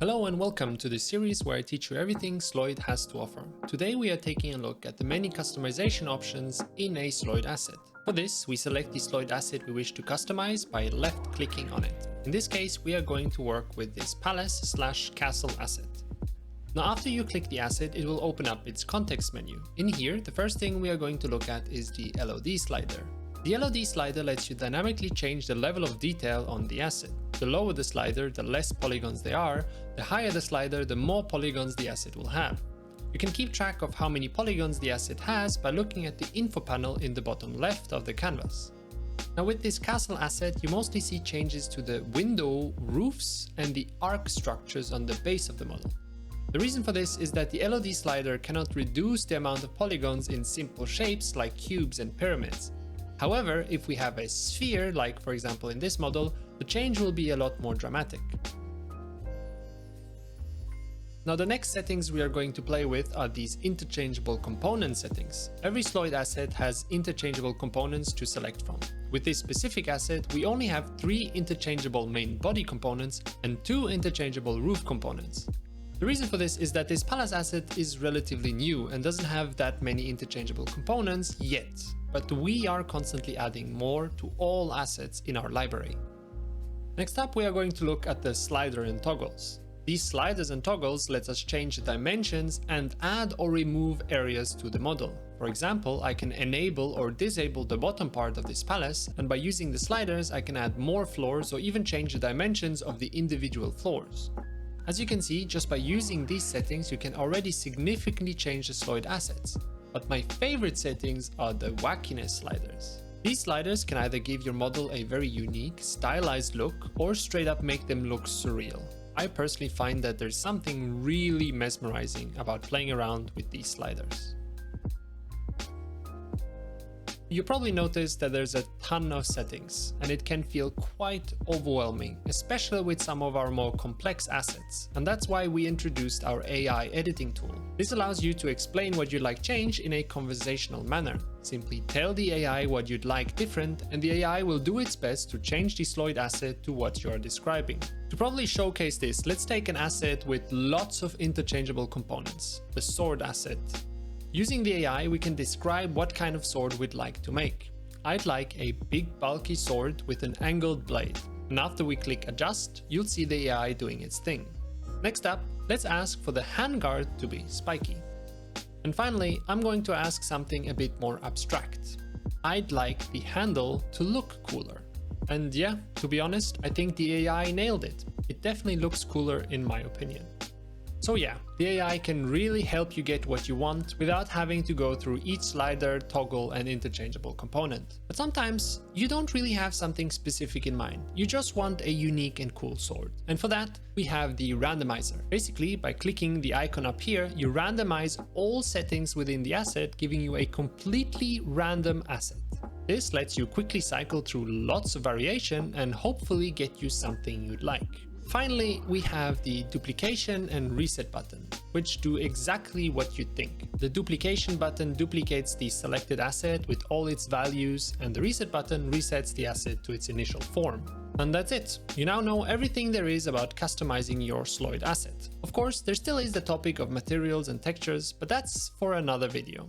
Hello and welcome to this series where I teach you everything Sloyd has to offer. Today we are taking a look at the many customization options in a Sloyd asset. For this, we select the Sloyd asset we wish to customize by left-clicking on it. In this case, we are going to work with this palace/castle asset. Now after you click the asset, it will open up its context menu. In here, the first thing we are going to look at is the LOD slider. The LOD slider lets you dynamically change the level of detail on the asset. The lower the slider, the less polygons there are. The higher the slider, the more polygons the asset will have. You can keep track of how many polygons the asset has by looking at the info panel in the bottom left of the canvas. Now with this castle asset, you mostly see changes to the window, roofs, and the arc structures on the base of the model. The reason for this is that the LOD slider cannot reduce the amount of polygons in simple shapes like cubes and pyramids. However, if we have a sphere, like for example in this model, the change will be a lot more dramatic. Now the next settings we are going to play with are these interchangeable component settings. Every Sloyd asset has interchangeable components to select from. With this specific asset, we only have 3 interchangeable main body components and 2 interchangeable roof components. The reason for this is that this palace asset is relatively new and doesn't have that many interchangeable components yet, but we are constantly adding more to all assets in our library. Next up, we are going to look at the slider and toggles. These sliders and toggles let us change the dimensions and add or remove areas to the model. For example, I can enable or disable the bottom part of this palace, and by using the sliders I can add more floors or even change the dimensions of the individual floors. As you can see, just by using these settings you can already significantly change the Sloyd assets. But my favorite settings are the wackiness sliders. These sliders can either give your model a very unique, stylized look or straight up make them look surreal. I personally find that there's something really mesmerizing about playing around with these sliders. You probably noticed that there's a ton of settings, and it can feel quite overwhelming, especially with some of our more complex assets, and that's why we introduced our AI editing tool. This allows you to explain what you'd like change in a conversational manner. Simply tell the AI what you'd like different, and the AI will do its best to change the Sloyd asset to what you are describing. To probably showcase this, let's take an asset with lots of interchangeable components, the sword asset. Using the AI, we can describe what kind of sword we'd like to make. I'd like a big bulky sword with an angled blade. And after we click adjust, you'll see the AI doing its thing. Next up, let's ask for the handguard to be spiky. And finally, I'm going to ask something a bit more abstract. I'd like the handle to look cooler. And yeah, to be honest, I think the AI nailed it. It definitely looks cooler in my opinion. So yeah, the AI can really help you get what you want without having to go through each slider, toggle and interchangeable component. But sometimes you don't really have something specific in mind. You just want a unique and cool sword. And for that, we have the randomizer. Basically, by clicking the icon up here, you randomize all settings within the asset, giving you a completely random asset. This lets you quickly cycle through lots of variation and hopefully get you something you'd like. Finally, we have the duplication and reset button, which do exactly what you think. The duplication button duplicates the selected asset with all its values, and the reset button resets the asset to its initial form. And that's it. You now know everything there is about customizing your Sloyd asset. Of course, there still is the topic of materials and textures, but that's for another video.